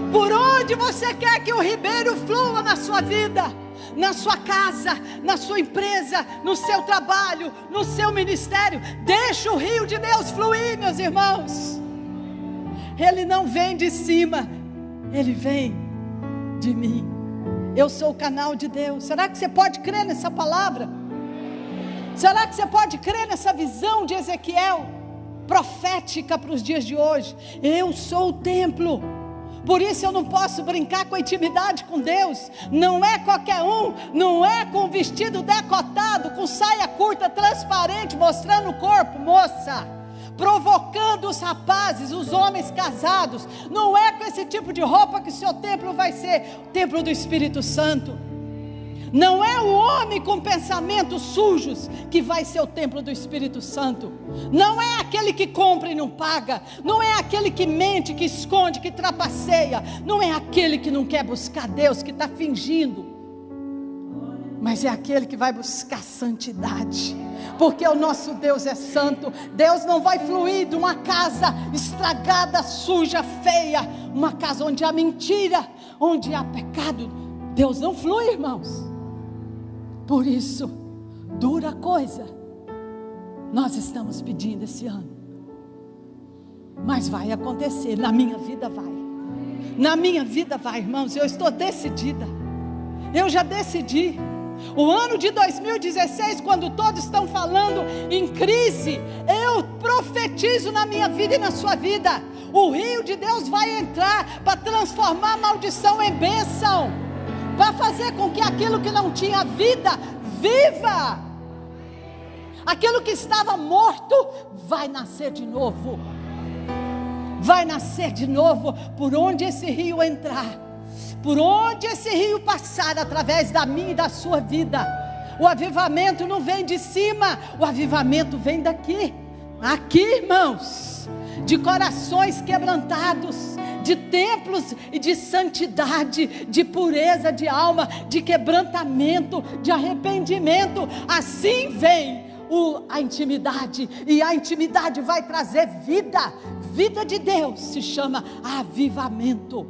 Por onde você quer que o ribeiro flua na sua vida, na sua casa, na sua empresa, no seu trabalho, no seu ministério, deixa o rio de Deus fluir, meus irmãos. Ele não vem de cima, ele vem de mim. Eu sou o canal de Deus. Será que você pode crer nessa palavra? Será que você pode crer nessa visão de Ezequiel, profética para os dias de hoje? Eu sou o templo, por isso eu não posso brincar com a intimidade com Deus. Não é qualquer um, não é com vestido decotado, com saia curta, transparente, mostrando o corpo, moça, provocando os rapazes, os homens casados. Não é com esse tipo de roupa que o seu templo vai ser o templo do Espírito Santo. Não é o homem com pensamentos sujos que vai ser o templo do Espírito Santo. Não é aquele que compra e não paga. Não é aquele que mente, que esconde, que trapaceia. Não é aquele que não quer buscar Deus, que está fingindo. Mas é aquele que vai buscar santidade, porque o nosso Deus é santo. Deus não vai fluir de uma casa estragada, suja, feia, uma casa onde há mentira, onde há pecado. Deus não flui, irmãos. Por isso, dura coisa nós estamos pedindo esse ano, mas vai acontecer. Na minha vida vai, na minha vida vai, irmãos. Eu estou decidida, eu já decidi. O ano de 2016, quando todos estão falando em crise, eu profetizo na minha vida e na sua vida: o rio de Deus vai entrar para transformar a maldição em bênção, para fazer com que aquilo que não tinha vida, viva. Aquilo que estava morto, vai nascer de novo. Vai nascer de novo, por onde esse rio entrar, por onde esse rio passar, através da minha e da sua vida. O avivamento não vem de cima, o avivamento vem daqui. Aqui, irmãos, de corações quebrantados, de templos e de santidade, de pureza de alma, de quebrantamento, de arrependimento. Assim vem a intimidade, e a intimidade vai trazer vida. Vida de Deus se chama avivamento.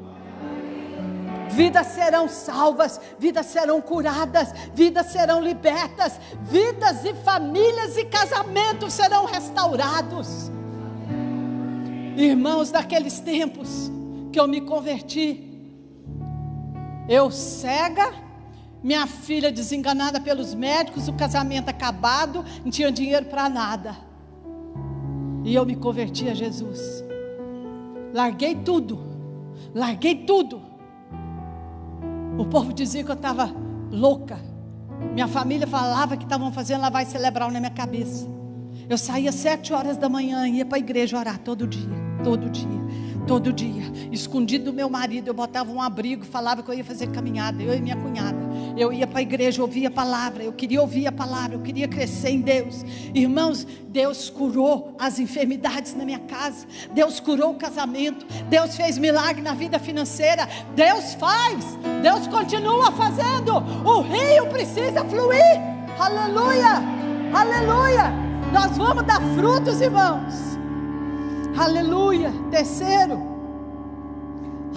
Vidas serão salvas, vidas serão curadas, vidas serão libertas, vidas e famílias e casamentos serão restaurados. Irmãos, naqueles tempos que eu me converti, eu cega, minha filha desenganada pelos médicos, o casamento acabado, não tinha dinheiro para nada, e eu me converti a Jesus. Larguei tudo. O povo dizia que eu estava louca. Minha família falava que estavam fazendo lavagem cerebral na minha cabeça. Eu saía 7 horas da manhã, ia para a igreja orar todo dia. Todo dia, escondido do meu marido, eu botava um abrigo, falava que eu ia fazer caminhada, eu e minha cunhada. Eu ia para a igreja, ouvia a palavra, eu queria ouvir a palavra, eu queria crescer em Deus. Irmãos, Deus curou as enfermidades na minha casa, Deus curou o casamento, Deus fez milagre na vida financeira, Deus faz, Deus continua fazendo. O rio precisa fluir, aleluia, aleluia. Nós vamos dar frutos, irmãos, aleluia. Terceiro,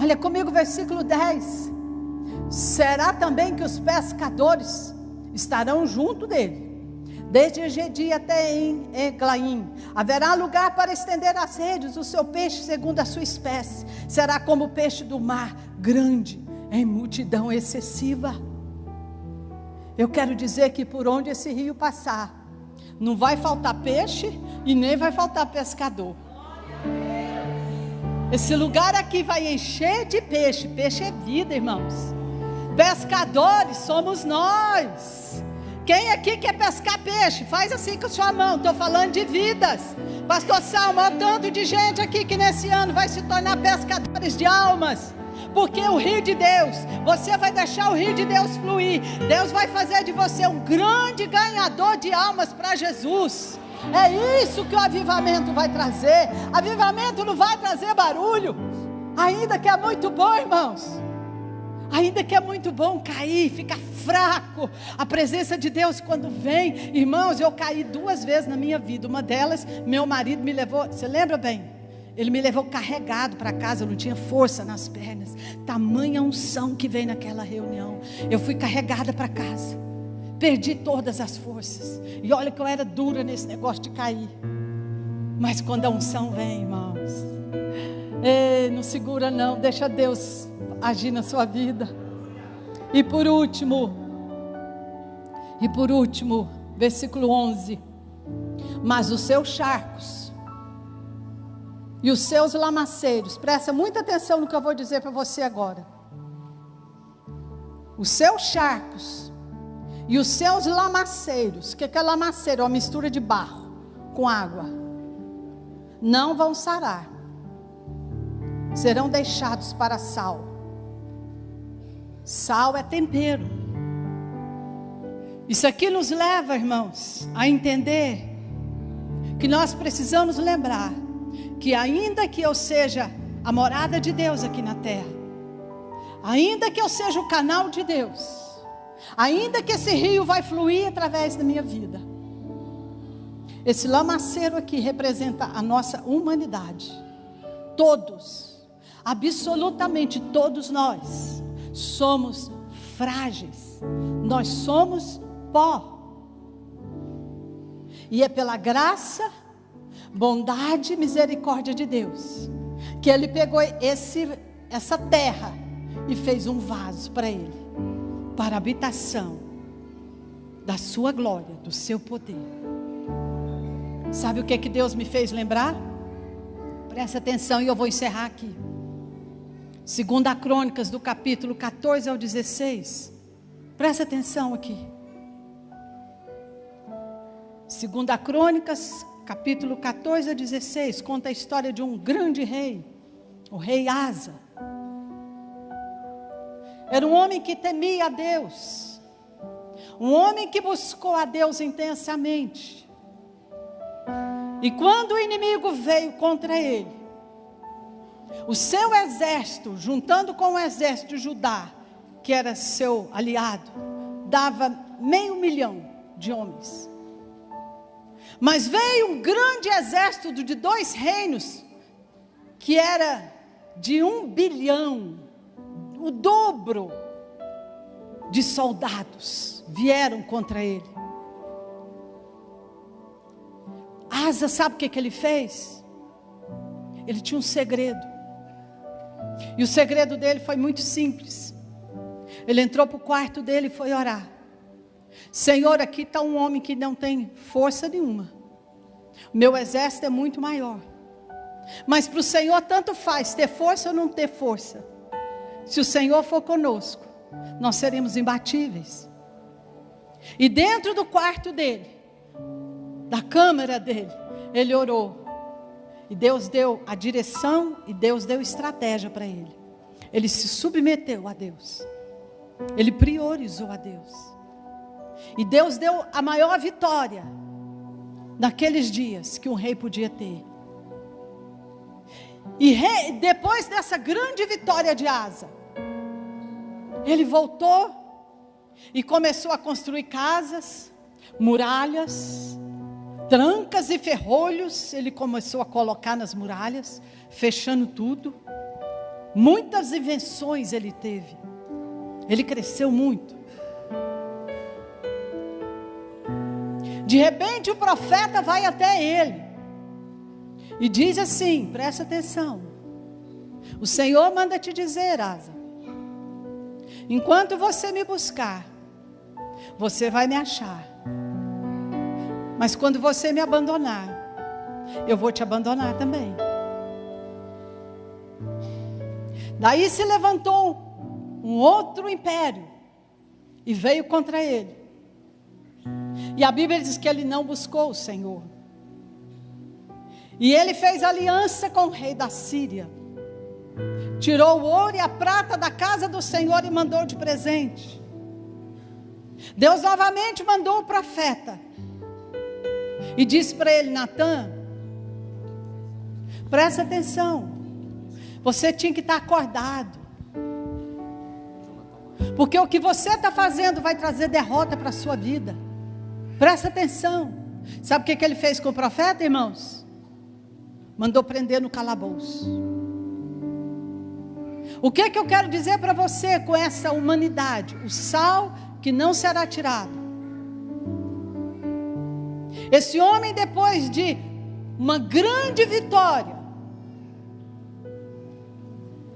olha comigo, versículo 10. Será também que os pescadores estarão junto dele, desde Egedi até em Eglaim. Haverá lugar para estender as redes. O seu peixe segundo a sua espécie será como o peixe do mar, grande em multidão excessiva. Eu quero dizer que por onde esse rio passar, não vai faltar peixe e nem vai faltar pescador. Esse lugar aqui vai encher de peixe. Peixe é vida, irmãos. Pescadores somos nós. Quem aqui quer pescar peixe? Faz assim com a sua mão. Estou falando de vidas. Pastor Salmo, olha o tanto de gente aqui que nesse ano vai se tornar pescadores de almas. Porque o rio de Deus, você vai deixar o rio de Deus fluir. Deus vai fazer de você um grande ganhador de almas para Jesus. É isso que o avivamento vai trazer. Avivamento não vai trazer barulho. Ainda que é muito bom, irmãos. Ainda que é muito bom cair, ficar fraco. A presença de Deus quando vem. Irmãos, eu caí 2 vezes na minha vida. Uma delas, meu marido me levou, você lembra bem? Ele me levou carregado para casa, eu não tinha força nas pernas. Tamanha unção que veio naquela reunião. Eu fui carregada para casa. Perdi todas as forças. E olha que eu era dura nesse negócio de cair. Mas quando a unção vem, irmãos, não segura não, deixa Deus agir na sua vida. E por último, versículo 11. Mas os seus charcos e os seus lamaceiros, presta muita atenção no que eu vou dizer para você agora. Os seus charcos e os seus lamaceiros, o que é lamaceiro? É uma mistura de barro com água. Não vão sarar, serão deixados para sal. Sal é tempero. Isso aqui nos leva, irmãos, a entender que nós precisamos lembrar que ainda que eu seja a morada de Deus aqui na terra, ainda que eu seja o canal de Deus, ainda que esse rio vai fluir através da minha vida, esse lamaceiro aqui representa a nossa humanidade. Todos, absolutamente todos nós somos frágeis, nós somos pó. E é pela graça, bondade e misericórdia de Deus que Ele pegou essa terra e fez um vaso para Ele, para a habitação da sua glória, do seu poder. Sabe o que Deus me fez lembrar? Presta atenção e eu vou encerrar aqui. 2 Crônicas, do capítulo 14 ao 16. Presta atenção aqui. 2 Crônicas, capítulo 14 a 16, conta a história de um grande rei, o rei Asa. Era um homem que temia a Deus, um homem que buscou a Deus intensamente. E quando o inimigo veio contra ele, o seu exército, juntando com o exército de Judá, que era seu aliado, dava 500.000 de homens. Mas veio um grande exército de 2 reinos, que era de 1 bilhão, o dobro de soldados vieram contra ele. Asa, sabe o que ele fez? Ele tinha um segredo. E o segredo dele foi muito simples. Ele entrou para o quarto dele e foi orar. Senhor, aqui está um homem que não tem força nenhuma. O meu exército é muito maior. Mas para o Senhor tanto faz ter força ou não ter força. Se o Senhor for conosco, nós seremos imbatíveis. E dentro do quarto dele, da câmara dele, ele orou. E Deus deu a direção e Deus deu estratégia para ele. Ele se submeteu a Deus. Ele priorizou a Deus. E Deus deu a maior vitória naqueles dias que um rei podia ter. E depois dessa grande vitória de Asa, ele voltou e começou a construir casas, muralhas, trancas e ferrolhos. Ele começou a colocar nas muralhas, fechando tudo. Muitas invenções ele teve. Ele cresceu muito. De repente o profeta vai até ele e diz assim, presta atenção: o Senhor manda te dizer, Asa, enquanto você me buscar, você vai me achar. Mas quando você me abandonar, eu vou te abandonar também. Daí se levantou um outro império e veio contra ele. E a Bíblia diz que ele não buscou o Senhor. E ele fez aliança com o rei da Síria. Tirou o ouro e a prata da casa do Senhor e mandou de presente. Deus novamente mandou o profeta. E disse para ele, Natã, presta atenção. Você tinha que estar acordado. Porque o que você está fazendo vai trazer derrota para a sua vida. Presta atenção. Sabe o que ele fez com o profeta, irmãos? Mandou prender no calabouço. O que eu quero dizer para você com essa humanidade? O sal que não será tirado. Esse homem, depois de uma grande vitória,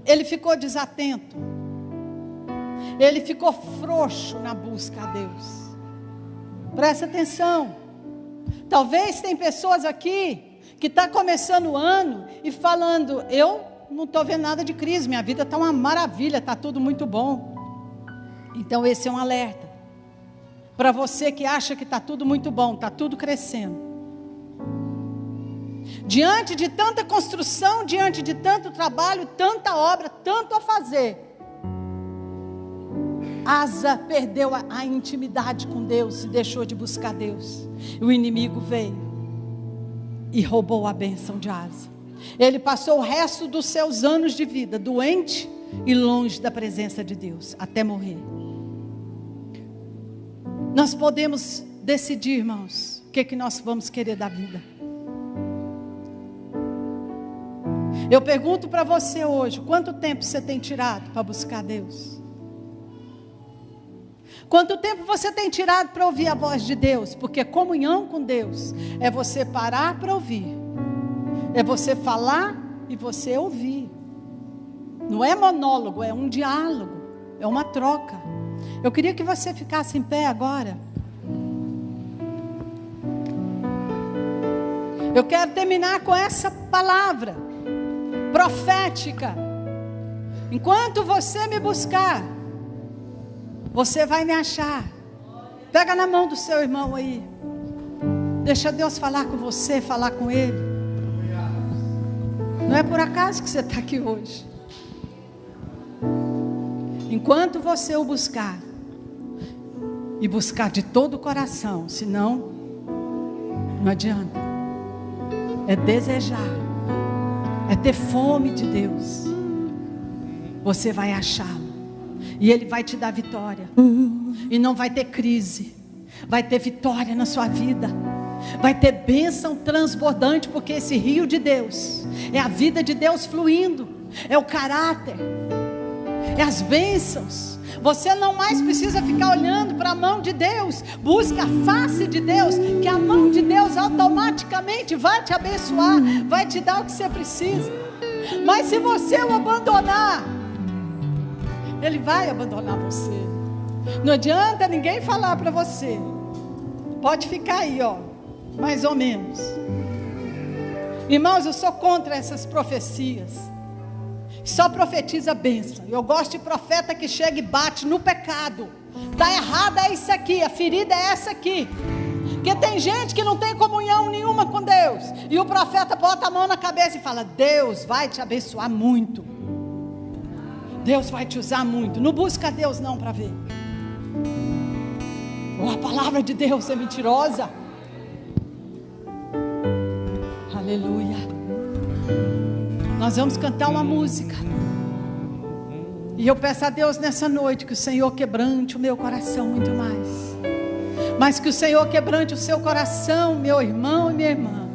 ele ficou desatento. Ele ficou frouxo na busca a Deus. Presta atenção. Talvez tem pessoas aqui que estão começando o ano e falando, eu não estou vendo nada de crise, minha vida está uma maravilha, está tudo muito bom. Então esse é um alerta para você que acha que está tudo muito bom, está tudo crescendo. Diante de tanta construção, diante de tanto trabalho, tanta obra, tanto a fazer, Asa perdeu a intimidade com Deus e deixou de buscar Deus. O inimigo veio e roubou a bênção de Asa. Ele passou o resto dos seus anos de vida doente e longe da presença de Deus, até morrer. Nós podemos decidir, irmãos, o que nós vamos querer da vida. Eu pergunto para você hoje, quanto tempo você tem tirado para buscar Deus? Quanto tempo você tem tirado para ouvir a voz de Deus? Porque comunhão com Deus é você parar para ouvir. É você falar e você ouvir. Não é monólogo, é um diálogo. É uma troca. Eu queria que você ficasse em pé agora. Eu quero terminar com essa palavra profética. Enquanto você me buscar, você vai me achar. Pega na mão do seu irmão aí. Deixa Deus falar com você, falar com ele. Não é por acaso que você está aqui hoje. Enquanto você o buscar, e buscar de todo o coração, senão não adianta. É desejar, é ter fome de Deus. Você vai achá-lo. E Ele vai te dar vitória. E não vai ter crise. Vai ter vitória na sua vida. Vai ter bênção transbordante. Porque esse rio de Deus é a vida de Deus fluindo. É o caráter. É as bênçãos. Você não mais precisa ficar olhando para a mão de Deus. Busca a face de Deus. Que a mão de Deus automaticamente vai te abençoar. Vai te dar o que você precisa. Mas se você o abandonar, Ele vai abandonar você. Não adianta ninguém falar para você. Pode ficar aí, ó, mais ou menos. Irmãos, eu sou contra essas profecias. Só profetiza bênção. Eu gosto de profeta que chega e bate no pecado. Está errado é isso aqui, a ferida é essa aqui. Porque tem gente que não tem comunhão nenhuma com Deus, e o profeta bota a mão na cabeça e fala: Deus vai te abençoar muito, Deus vai te usar muito. Não busca Deus não para ver. Ou a palavra de Deus é mentirosa. Aleluia. Nós vamos cantar uma música, e eu peço a Deus nessa noite que o Senhor quebrante o meu coração muito mais, mas que o Senhor quebrante o seu coração, meu irmão e minha irmã.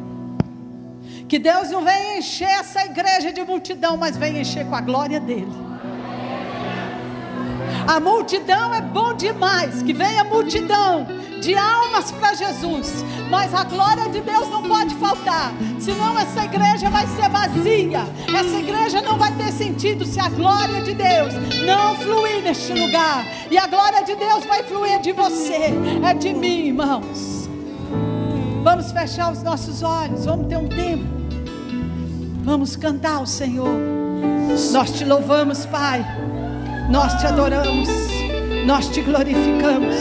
Que Deus não venha encher essa igreja de multidão, mas venha encher com a glória dele. A multidão é bom demais, que venha multidão de almas para Jesus, mas a glória de Deus não pode faltar, senão essa igreja vai ser vazia. Essa igreja não vai ter sentido se a glória de Deus não fluir neste lugar. E a glória de Deus vai fluir de você, é de mim, irmãos. Vamos fechar os nossos olhos, vamos ter um tempo, vamos cantar ao Senhor. Nós te louvamos, Pai, nós te adoramos, nós te glorificamos,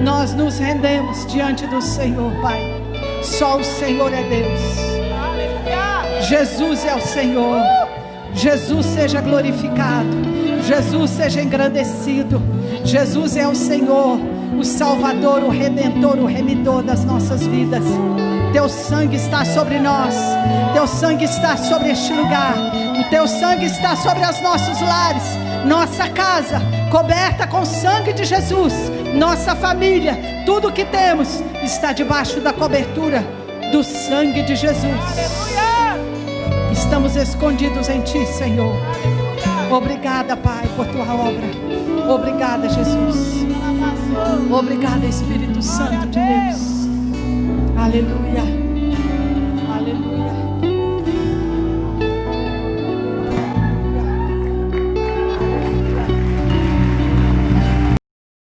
nós nos rendemos diante do Senhor, Pai. Só o Senhor é Deus. Jesus é o Senhor. Jesus seja glorificado, Jesus seja engrandecido. Jesus é o Senhor, o Salvador, o Redentor, o Remidor das nossas vidas. Teu sangue está sobre nós, teu sangue está sobre este lugar, o teu sangue está sobre os nossos lares, nossa casa coberta com o sangue de Jesus, nossa família, tudo que temos está debaixo da cobertura do sangue de Jesus. Aleluia! Estamos escondidos em Ti, Senhor. Obrigada, Pai, por Tua obra. Obrigada, Jesus. Obrigada, Espírito Santo de Deus. Aleluia.